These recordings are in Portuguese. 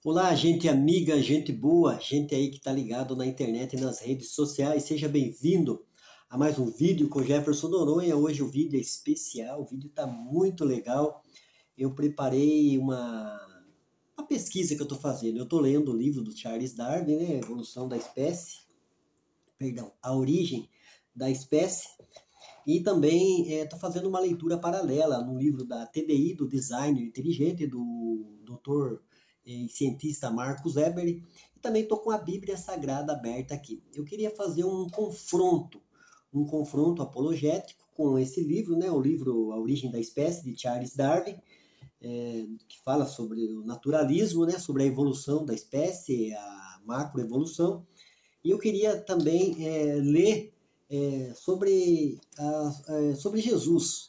Olá, gente amiga, gente boa, gente aí que tá ligado na internet e nas redes sociais, seja bem-vindo a mais um vídeo com Jefferson Noronha. Hoje o vídeo é especial, o vídeo tá muito legal. Eu preparei uma pesquisa que eu tô fazendo. Eu tô lendo o livro do Charles Darwin, né, Evolução da Espécie, perdão, A Origem da Espécie, e também estou fazendo uma leitura paralela no livro da TDI, do Designer Inteligente, do doutor e cientista Marcos Weber, e também estou com a Bíblia Sagrada aberta aqui. Eu queria fazer um confronto apologético com esse livro, né, o livro A Origem da Espécie, de Charles Darwin, que fala sobre o naturalismo, né, sobre a evolução da espécie, a macroevolução, e eu queria também ler sobre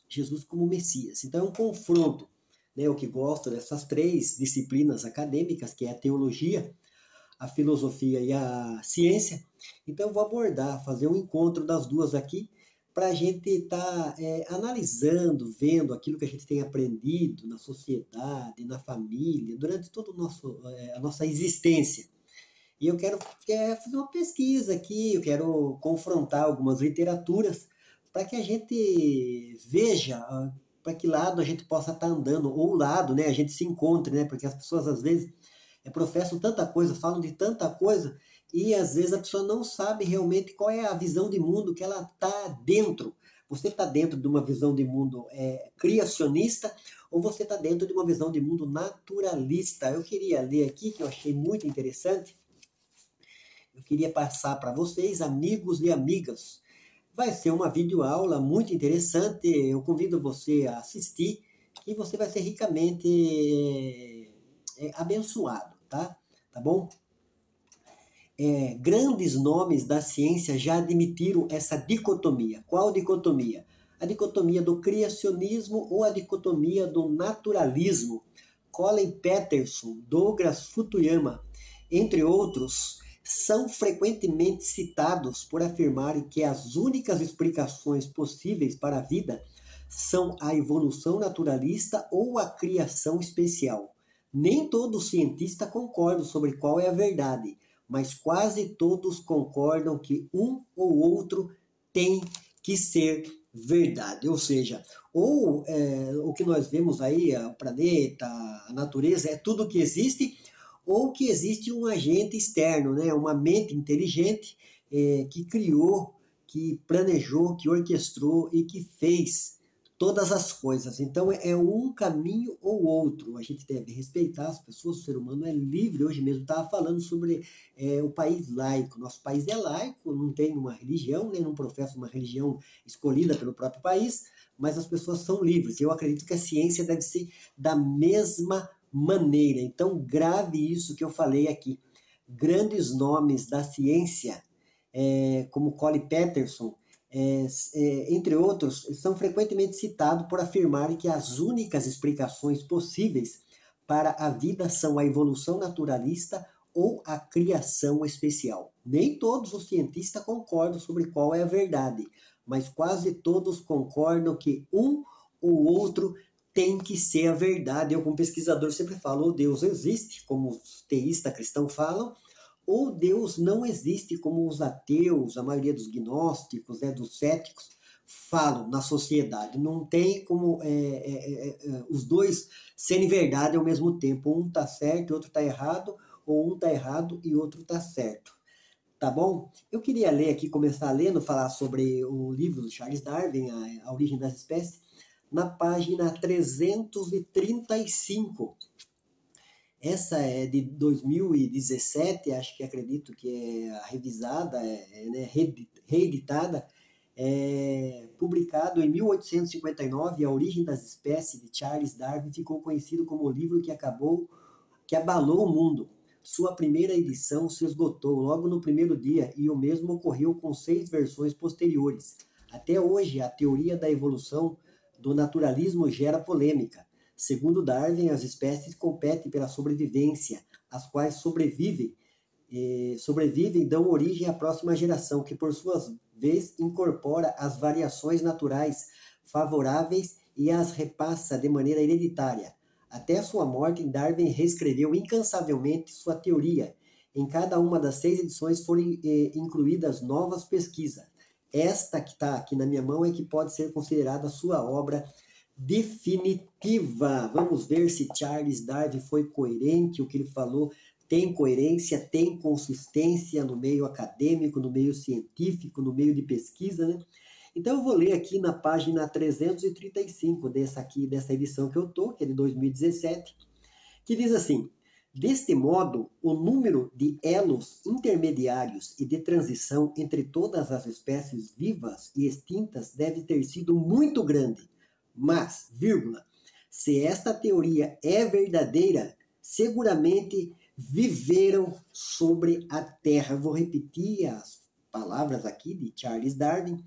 Jesus como Messias. Então é um confronto, né? Eu que gosto dessas três disciplinas acadêmicas, que é a teologia, a filosofia e a ciência. Então eu vou abordar, fazer um encontro das duas aqui, para a gente estar analisando, vendo aquilo que a gente tem aprendido na sociedade, na família, durante toda a nossa existência. E eu quero fazer uma pesquisa aqui, eu quero confrontar algumas literaturas para que a gente veja para que lado a gente possa estar andando, ou o lado, né, a gente se encontre, né, porque as pessoas às vezes professam tanta coisa, falam de tanta coisa, e às vezes a pessoa não sabe realmente qual é a visão de mundo que ela está dentro. Você está dentro de uma visão de mundo criacionista, ou você está dentro de uma visão de mundo naturalista. Eu queria ler aqui, que eu achei muito interessante, eu queria passar para vocês, amigos e amigas. Vai ser uma videoaula muito interessante, eu convido você a assistir e você vai ser ricamente abençoado, tá? Tá bom? Grandes nomes da ciência já admitiram essa dicotomia. Qual dicotomia? A dicotomia do criacionismo ou a dicotomia do naturalismo. Colin Peterson, Douglas Fukuyama, entre outros, são frequentemente citados por afirmarem que as únicas explicações possíveis para a vida são a evolução naturalista ou a criação especial. Nem todo cientista concorda sobre qual é a verdade, mas quase todos concordam que um ou outro tem que ser verdade. Ou seja, o que nós vemos aí, o planeta, a natureza, é tudo que existe, ou que existe um agente externo, né? Uma mente inteligente que criou, que planejou, que orquestrou e que fez todas as coisas. Então é um caminho ou outro. A gente deve respeitar as pessoas, o ser humano é livre. Hoje mesmo estava falando sobre o país laico. Nosso país é laico, não tem uma religião, nem não professa uma religião escolhida pelo próprio país, mas as pessoas são livres. Eu acredito que a ciência deve ser da mesma maneira. Então grave isso que eu falei aqui. Grandes nomes da ciência, como Colin Peterson, entre outros, são frequentemente citados por afirmarem que as únicas explicações possíveis para a vida são a evolução naturalista ou a criação especial. Nem todos os cientistas concordam sobre qual é a verdade, mas quase todos concordam que um ou outro tem que ser a verdade. Eu, como pesquisador, sempre falo, ou Deus existe, como os teístas cristãos falam, ou Deus não existe, como os ateus, a maioria dos gnósticos, dos céticos, falam na sociedade. Não tem como os dois serem verdade ao mesmo tempo. Um está certo e outro está errado, ou um está errado e outro está certo. Tá bom? Eu queria ler aqui, começar lendo, falar sobre o livro do Charles Darwin, A Origem das Espécies, na página 335. Essa é de 2017, acho que acredito que é a revisada, né, reeditada, publicado em 1859, A Origem das Espécies, de Charles Darwin, ficou conhecido como o livro que abalou o mundo. Sua primeira edição se esgotou logo no primeiro dia e o mesmo ocorreu com 6 versões posteriores. Até hoje, a teoria da evolução do naturalismo gera polêmica. Segundo Darwin, as espécies competem pela sobrevivência, as quais sobrevivem e dão origem à próxima geração, que por sua vez incorpora as variações naturais favoráveis e as repassa de maneira hereditária. Até sua morte, Darwin reescreveu incansavelmente sua teoria. Em cada uma das 6 edições foram incluídas novas pesquisas. Esta que está aqui na minha mão é que pode ser considerada a sua obra definitiva. Vamos ver se Charles Darwin foi coerente, o que ele falou tem coerência, tem consistência no meio acadêmico, no meio científico, no meio de pesquisa, né? Então eu vou ler aqui na página 335 dessa edição que eu estou, que é de 2017, que diz assim: deste modo, o número de elos intermediários e de transição entre todas as espécies vivas e extintas deve ter sido muito grande. Mas, vírgula, se esta teoria é verdadeira, seguramente viveram sobre a Terra. Vou repetir as palavras aqui de Charles Darwin.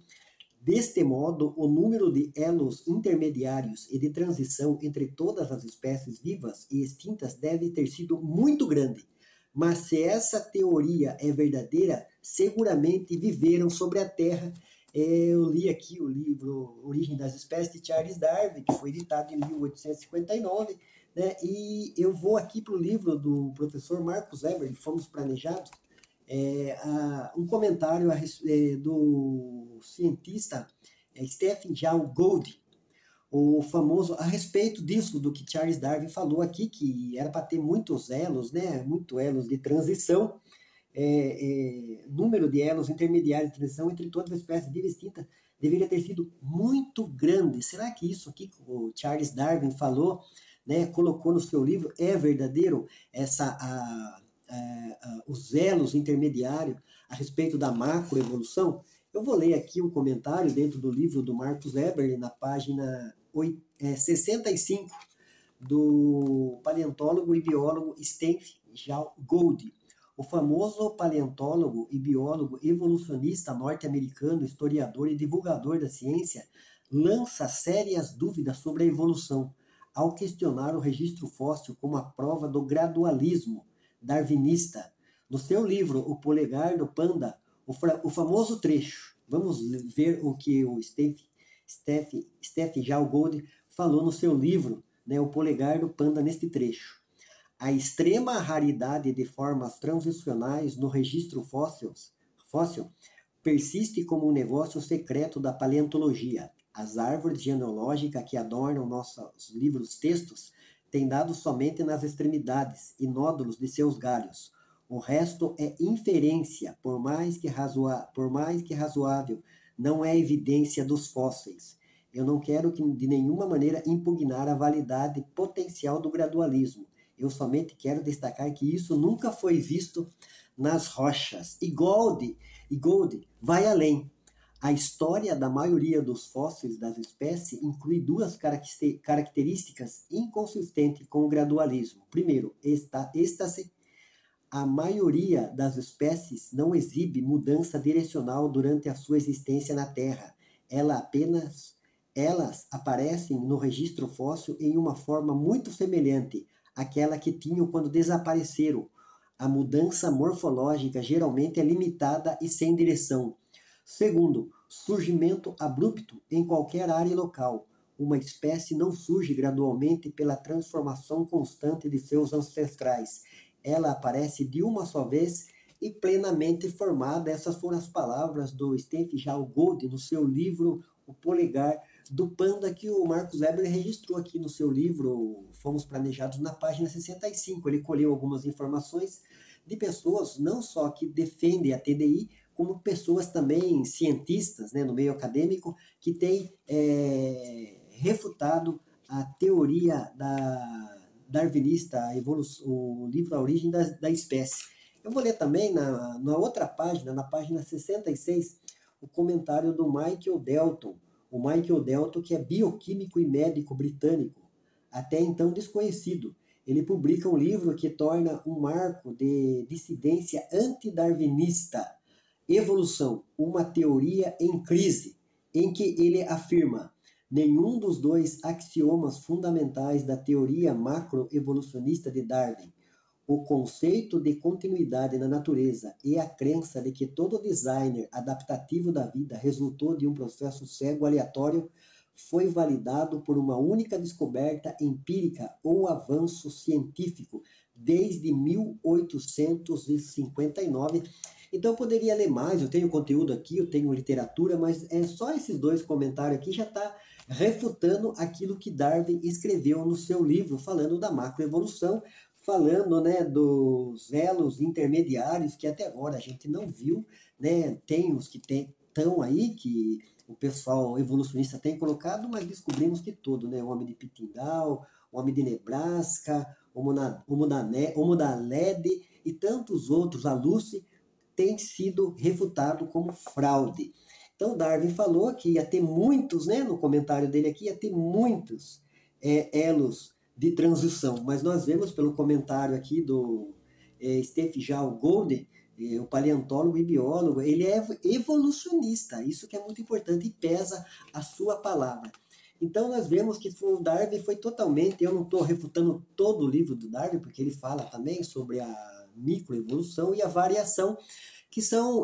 Deste modo, o número de elos intermediários e de transição entre todas as espécies vivas e extintas deve ter sido muito grande. Mas se essa teoria é verdadeira, seguramente viveram sobre a Terra. Eu li aqui o livro Origem das Espécies de Charles Darwin, que foi editado em 1859, né? E eu vou aqui para o livro do professor Marcus Weber, Fomos Planejados, um comentário do cientista Stephen Jay Gould, o famoso, a respeito disso, do que Charles Darwin falou aqui, que era para ter muitos elos, né, muito elos de transição, número de elos intermediários de transição entre todas as espécies vivas e extintas deveria ter sido muito grande. Será que isso aqui que o Charles Darwin falou, né, colocou no seu livro, é verdadeiro? Os elos intermediários a respeito da macroevolução? Eu vou ler aqui um comentário dentro do livro do Marcus Weber, na página 65, do paleontólogo e biólogo Stephen Jay Gould. O famoso paleontólogo e biólogo evolucionista norte-americano, historiador e divulgador da ciência, lança sérias dúvidas sobre a evolução, ao questionar o registro fóssil como a prova do gradualismo darwinista. No seu livro O Polegar do Panda, o famoso trecho, vamos ver o que o Stephen Jay Gould falou no seu livro, né, O Polegar do Panda, neste trecho. A extrema raridade de formas transicionais no registro fóssil persiste como um negócio secreto da paleontologia. As árvores genealógicas que adornam nossos livros-textos têm dados somente nas extremidades e nódulos de seus galhos. O resto é inferência, por mais que razoável, não é evidência dos fósseis. Eu não quero de nenhuma maneira impugnar a validade potencial do gradualismo. Eu somente quero destacar que isso nunca foi visto nas rochas. E Gould vai além. A história da maioria dos fósseis das espécies inclui duas características inconsistentes com o gradualismo. Primeiro, êxtase. A maioria das espécies não exibe mudança direcional durante a sua existência na Terra. Elas aparecem no registro fóssil em uma forma muito semelhante àquela que tinham quando desapareceram. A mudança morfológica geralmente é limitada e sem direção. Segundo, surgimento abrupto em qualquer área local. Uma espécie não surge gradualmente pela transformação constante de seus ancestrais. Ela aparece de uma só vez e plenamente formada. Essas foram as palavras do Stephen Jay Gould no seu livro O Polegar do Panda, que o Marcus Weber registrou aqui no seu livro Fomos Planejados, na página 65. Ele colheu algumas informações de pessoas não só que defendem a TDI, como pessoas também cientistas, né, no meio acadêmico, que têm refutado a teoria darwinista, o livro A Origem da Espécie. Eu vou ler também na outra página, na página 66, o comentário do Michael Dalton. O Michael Dalton, que é bioquímico e médico britânico, até então desconhecido. Ele publica um livro que torna um marco de dissidência antidarwinista, Evolução, uma teoria em crise, em que ele afirma: nenhum dos dois axiomas fundamentais da teoria macroevolucionista de Darwin, o conceito de continuidade na natureza e a crença de que todo designer adaptativo da vida resultou de um processo cego aleatório, foi validado por uma única descoberta empírica ou avanço científico desde 1859. Então eu poderia ler mais, eu tenho conteúdo aqui, eu tenho literatura, mas só esses dois comentários aqui já está refutando aquilo que Darwin escreveu no seu livro, falando da macroevolução, falando, né, dos elos intermediários que até agora a gente não viu, né? Tem os que estão aí, que o pessoal evolucionista tem colocado, mas descobrimos que todo, né? O homem de Pitindal, o homem de Nebraska, o Homo da Lede e tantos outros, a Lucy, tem sido refutado como fraude. Então Darwin falou que ia ter muitos, né, no comentário dele aqui, ia ter muitos elos de transição, mas nós vemos pelo comentário aqui do Stephen Jay Gould, o paleontólogo e biólogo, ele é evolucionista, isso que é muito importante, e pesa a sua palavra. Então nós vemos que o Darwin foi totalmente, eu não estou refutando todo o livro do Darwin, porque ele fala também sobre a microevolução e a variação, que são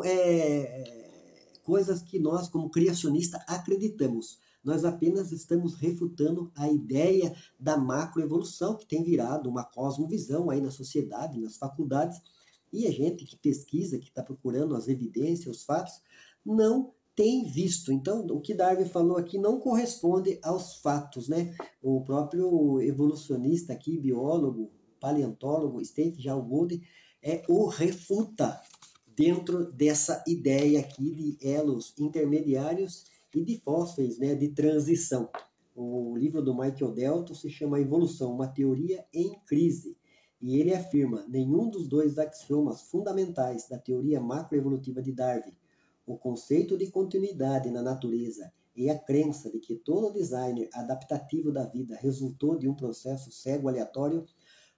coisas que nós, como criacionistas, acreditamos. Nós apenas estamos refutando a ideia da macroevolução, que tem virado uma cosmovisão aí na sociedade, nas faculdades, e a gente que pesquisa, que está procurando as evidências, os fatos, não tem visto. Então, o que Darwin falou aqui não corresponde aos fatos, né? O próprio evolucionista aqui, biólogo, paleontólogo, Stephen Jay Gould, o refuta dentro dessa ideia aqui de elos intermediários e de fósseis, né, de transição. O livro do Michael Delton se chama Evolução, uma teoria em crise. E ele afirma: nenhum dos dois axiomas fundamentais da teoria macroevolutiva de Darwin, o conceito de continuidade na natureza e a crença de que todo designer adaptativo da vida resultou de um processo cego aleatório,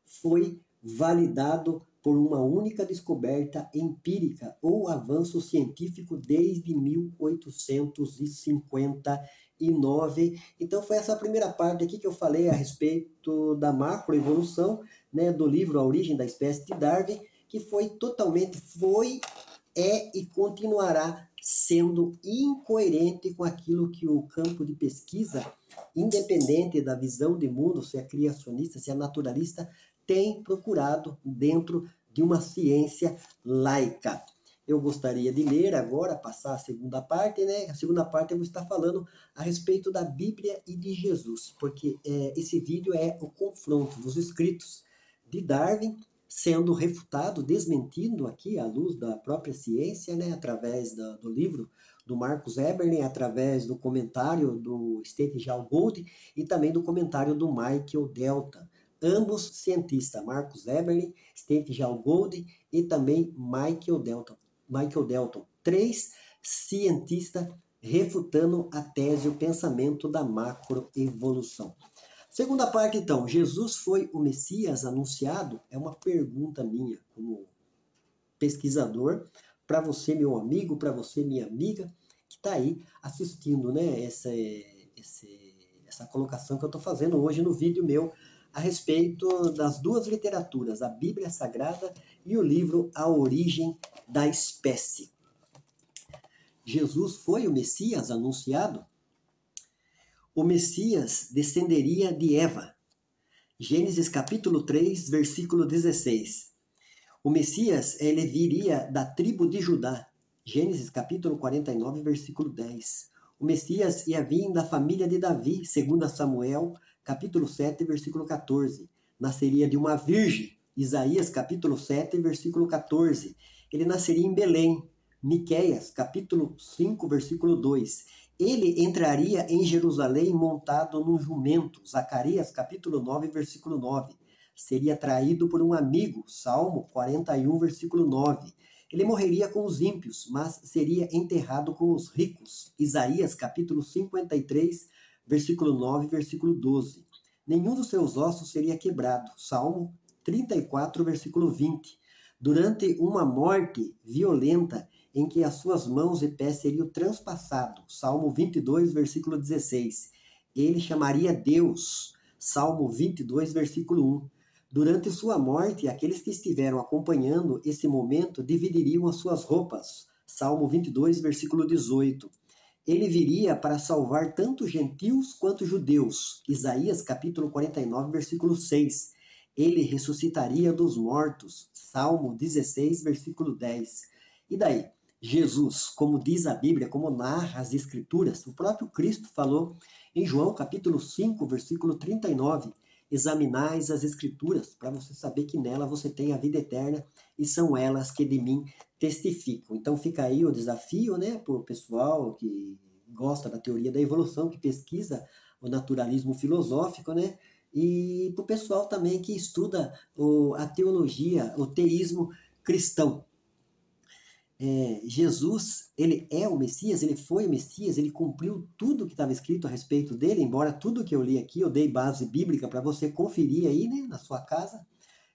foi validado por uma única descoberta empírica ou avanço científico desde 1859. Então foi essa primeira parte aqui que eu falei a respeito da macroevolução, né, do livro A Origem da Espécie de Darwin, que foi totalmente, e continuará sendo incoerente com aquilo que o campo de pesquisa, independente da visão de mundo, se é criacionista, se é naturalista, tem procurado dentro de uma ciência laica. Eu gostaria de ler agora, passar a segunda parte, né? A segunda parte eu vou estar falando a respeito da Bíblia e de Jesus, porque esse vídeo é o confronto dos escritos de Darwin sendo refutado, desmentindo aqui à luz da própria ciência, né? Através do livro do Marcus Eberlin, através do comentário do Stephen Jay Gould e também do comentário do Michael Delton. Ambos cientistas, Marcus Eberlin, Stephen Jay Gould e também Michael Delton. 3 cientistas refutando a tese e o pensamento da macroevolução. Segunda parte, então, Jesus foi o Messias anunciado? É uma pergunta minha, como pesquisador, para você, meu amigo, para você, minha amiga, que está aí assistindo, né, essa colocação que eu estou fazendo hoje no vídeo meu, a respeito das duas literaturas, a Bíblia Sagrada e o livro A Origem da Espécie. Jesus foi o Messias anunciado? O Messias descenderia de Eva. Gênesis capítulo 3, versículo 16. O Messias, ele viria da tribo de Judá. Gênesis capítulo 49, versículo 10. O Messias ia vir da família de Davi, segundo Samuel, capítulo 7, versículo 14. Nasceria de uma virgem, Isaías, capítulo 7, versículo 14. Ele nasceria em Belém, Miqueias, capítulo 5, versículo 2. Ele entraria em Jerusalém montado num jumento, Zacarias, capítulo 9, versículo 9. Seria traído por um amigo, Salmo 41, versículo 9. Ele morreria com os ímpios, mas seria enterrado com os ricos, Isaías, capítulo 53, versículo 9, versículo 12. Nenhum dos seus ossos seria quebrado. Salmo 34, versículo 20. Durante uma morte violenta em que as suas mãos e pés seriam transpassados. Salmo 22, versículo 16. Ele chamaria Deus. Salmo 22, versículo 1. Durante sua morte, aqueles que estiveram acompanhando esse momento dividiriam as suas roupas. Salmo 22, versículo 18. Ele viria para salvar tanto gentios quanto judeus. Isaías capítulo 49, versículo 6. Ele ressuscitaria dos mortos. Salmo 16, versículo 10. E daí? Jesus, como diz a Bíblia, como narra as Escrituras, o próprio Cristo falou em João capítulo 5, versículo 39, examinais as Escrituras, para você saber que nela você tem a vida eterna, e são elas que de mim testificam. Então fica aí o desafio, né, para o pessoal que gosta da teoria da evolução, que pesquisa o naturalismo filosófico, né, e para o pessoal também que estuda a teologia, o teísmo cristão. Jesus, ele é o Messias, ele foi o Messias, ele cumpriu tudo que estava escrito a respeito dele, embora tudo que eu li aqui, eu dei base bíblica para você conferir aí, né, na sua casa.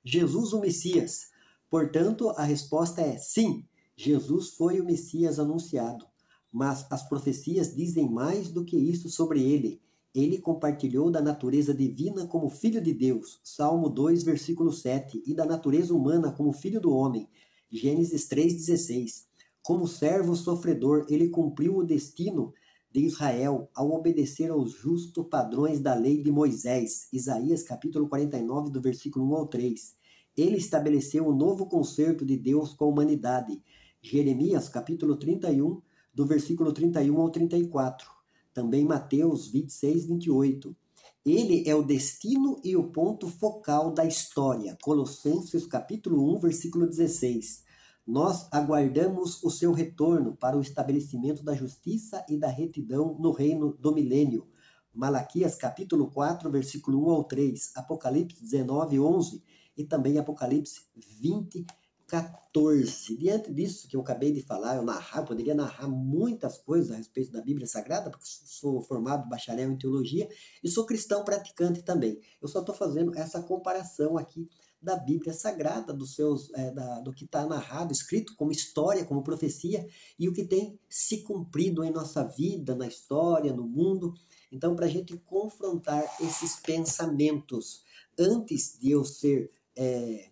Jesus o Messias. Portanto, a resposta é sim, Jesus foi o Messias anunciado, mas as profecias dizem mais do que isso sobre ele. Ele compartilhou da natureza divina como filho de Deus, Salmo 2, versículo 7, e da natureza humana como filho do homem, Gênesis 3,16. Como servo sofredor, ele cumpriu o destino de Israel ao obedecer aos justos padrões da lei de Moisés, Isaías capítulo 49, do versículo 1 ao 3. Ele estabeleceu um novo concerto de Deus com a humanidade, Jeremias capítulo 31, do versículo 31 ao 34. Também Mateus 26, 28. Ele é o destino e o ponto focal da história, Colossenses capítulo 1, versículo 16. Nós aguardamos o seu retorno para o estabelecimento da justiça e da retidão no reino do milênio. Malaquias capítulo 4, versículo 1 ao 3, Apocalipse 19, 11 e também Apocalipse 20, 14. Diante disso que eu acabei de falar, eu poderia narrar muitas coisas a respeito da Bíblia Sagrada, porque sou formado bacharel em teologia e sou cristão praticante também. Eu só estou fazendo essa comparação aqui da Bíblia Sagrada, do que está narrado, escrito como história, como profecia, e o que tem se cumprido em nossa vida, na história, no mundo. Então, para a gente confrontar esses pensamentos, antes de eu ser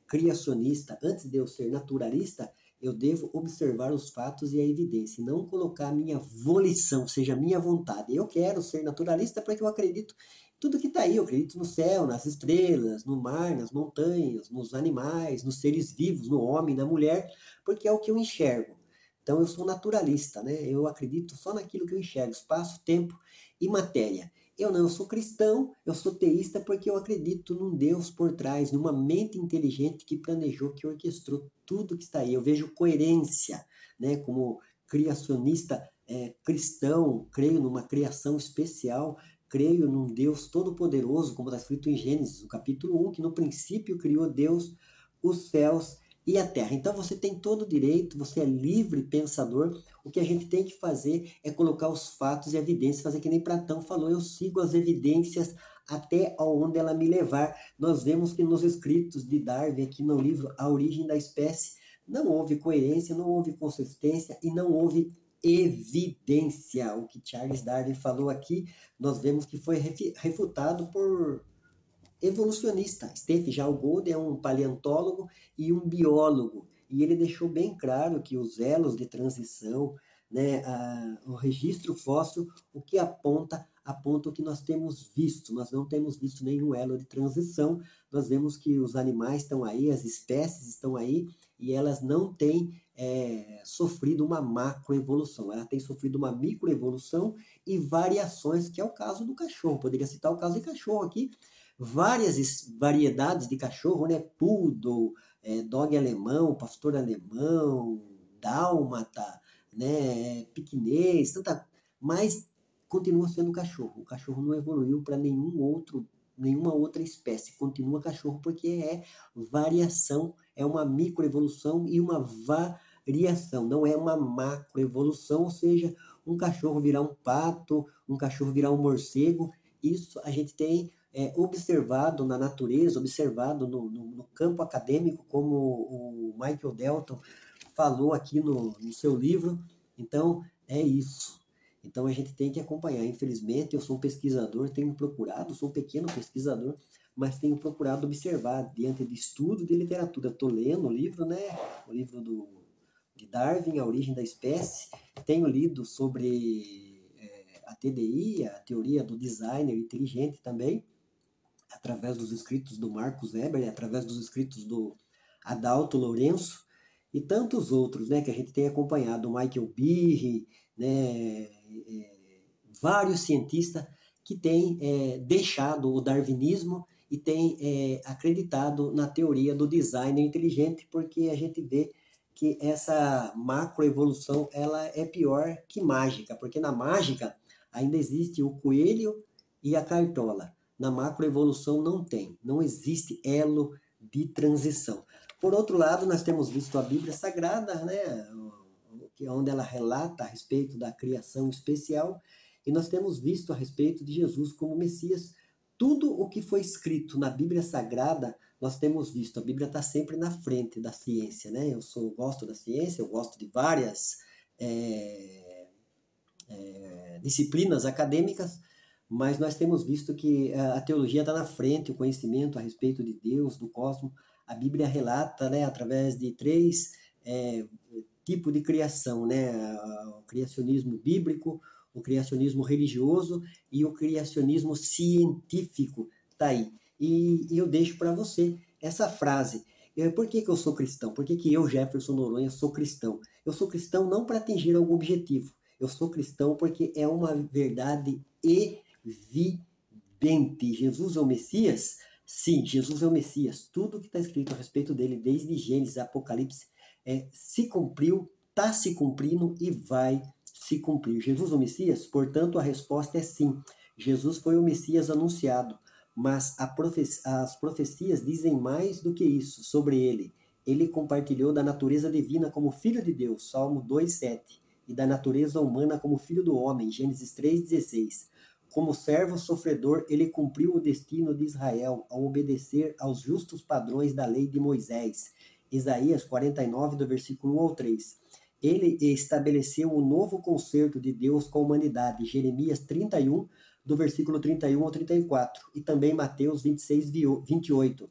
criacionista, antes de eu ser naturalista, eu devo observar os fatos e a evidência, e não colocar a minha volição, seja a minha vontade. Eu quero ser naturalista porque eu acredito em tudo que está aí, eu acredito no céu, nas estrelas, no mar, nas montanhas, nos animais, nos seres vivos, no homem, na mulher, porque é o que eu enxergo. Então eu sou naturalista, né? Eu acredito só naquilo que eu enxergo, espaço, tempo e matéria. Eu sou cristão, eu sou teísta porque eu acredito num Deus por trás, numa mente inteligente que planejou, que orquestrou tudo que está aí. Eu vejo coerência, né? Como criacionista cristão, creio numa criação especial, creio num Deus todo-poderoso, como está escrito em Gênesis, no capítulo 1, que no princípio criou Deus os céus e a terra. Então você tem todo o direito, você é livre pensador. O que a gente tem que fazer é colocar os fatos e evidências, fazer que nem Platão falou, eu sigo as evidências até onde ela me levar. Nós vemos que nos escritos de Darwin, aqui no livro A Origem da Espécie, não houve coerência, não houve consistência e não houve evidência. O que Charles Darwin falou aqui, nós vemos que foi refutado por evolucionista. Stephen Jay Gould é um paleontólogo e um biólogo, e ele deixou bem claro que os elos de transição, né, o registro fóssil, o que aponta o que nós temos visto. Nós não temos visto nenhum elo de transição, nós vemos que os animais estão aí, as espécies estão aí, e elas não têm sofrido uma macroevolução, ela tem sofrido uma microevolução e variações, que é o caso do cachorro. Poderia citar o caso de cachorro aqui, várias variedades de cachorro, né? Poodle, dog alemão, pastor alemão, dálmata, né? Piquinês, mas continua sendo cachorro. O cachorro não evoluiu para nenhuma outra espécie. Continua cachorro porque é variação, é uma microevolução e uma variação, não é uma macroevolução, ou seja, um cachorro virar um pato, um cachorro virar um morcego. Isso a gente tem observado na natureza, observado no campo acadêmico, como o Michael Delton falou aqui no seu livro. Então, é isso. Então, a gente tem que acompanhar. Infelizmente, eu sou um pesquisador, tenho procurado, sou um pequeno pesquisador, mas tenho procurado observar diante de estudo de literatura. Estou lendo o livro, né? O livro de Darwin, A Origem da Espécie. Tenho lido sobre a TDI, a teoria do designer inteligente também, através dos escritos do Marcus Weber, através dos escritos do Adalto Lourenço e tantos outros, né, que a gente tem acompanhado, o Michael Behe, né, vários cientistas que têm deixado o darwinismo e têm acreditado na teoria do design inteligente, porque a gente vê que essa macroevolução ela é pior que mágica, porque na mágica ainda existe o coelho e a cartola. Na macroevolução não existe elo de transição. Por outro lado, nós temos visto a Bíblia Sagrada, né, onde ela relata a respeito da criação especial, e nós temos visto a respeito de Jesus como Messias. Tudo o que foi escrito na Bíblia Sagrada, nós temos visto. A Bíblia está sempre na frente da ciência, né? Eu gosto da ciência, eu gosto de várias disciplinas acadêmicas, mas nós temos visto que a teologia está na frente, o conhecimento a respeito de Deus, do cosmos. A Bíblia relata, né, através de 3 tipos de criação, né? O criacionismo bíblico, o criacionismo religioso e o criacionismo científico. Está aí. E eu deixo para você essa frase. Por que eu sou cristão? Por que eu, Jefferson Noronha, sou cristão? Eu sou cristão não para atingir algum objetivo. Eu sou cristão porque é uma verdade evidente. Jesus é o Messias? Sim, Jesus é o Messias. Tudo que está escrito a respeito dele, desde Gênesis a Apocalipse, se cumpriu, está se cumprindo e vai se cumprir. Jesus é o Messias? Portanto, a resposta é sim. Jesus foi o Messias anunciado, mas as profecias dizem mais do que isso sobre ele. Ele compartilhou da natureza divina como filho de Deus, Salmo 2:7, e da natureza humana como filho do homem, Gênesis 3:16. Como servo sofredor, ele cumpriu o destino de Israel ao obedecer aos justos padrões da lei de Moisés, Isaías 49, do versículo 1 ao 3. Ele estabeleceu o novo concerto de Deus com a humanidade, Jeremias 31, do versículo 31 ao 34, e também Mateus 26, 28.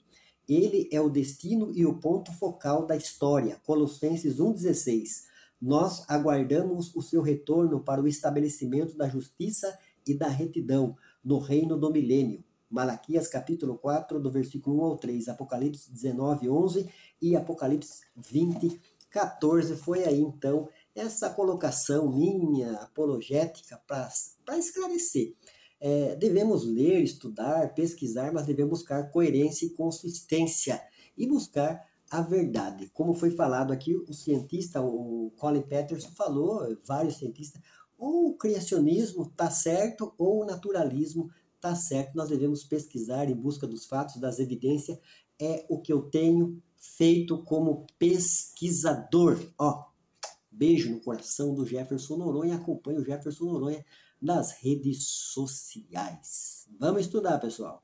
Ele é o destino e o ponto focal da história, Colossenses 1,16. Nós aguardamos o seu retorno para o estabelecimento da justiça e da retidão no reino do milênio, Malaquias capítulo 4, do versículo 1 ao 3, Apocalipse 19, 11 e Apocalipse 20, 14. Foi aí, então, essa colocação minha, apologética, para esclarecer. Devemos ler, estudar, pesquisar, mas devemos buscar coerência e consistência e buscar a verdade. Como foi falado aqui, o cientista, o Colin Peterson falou, vários cientistas, ou o criacionismo está certo, ou o naturalismo está certo. Nós devemos pesquisar em busca dos fatos, das evidências. É o que eu tenho feito como pesquisador. Beijo no coração do Jefferson Noronha. Acompanhe o Jefferson Noronha nas redes sociais. Vamos estudar, pessoal.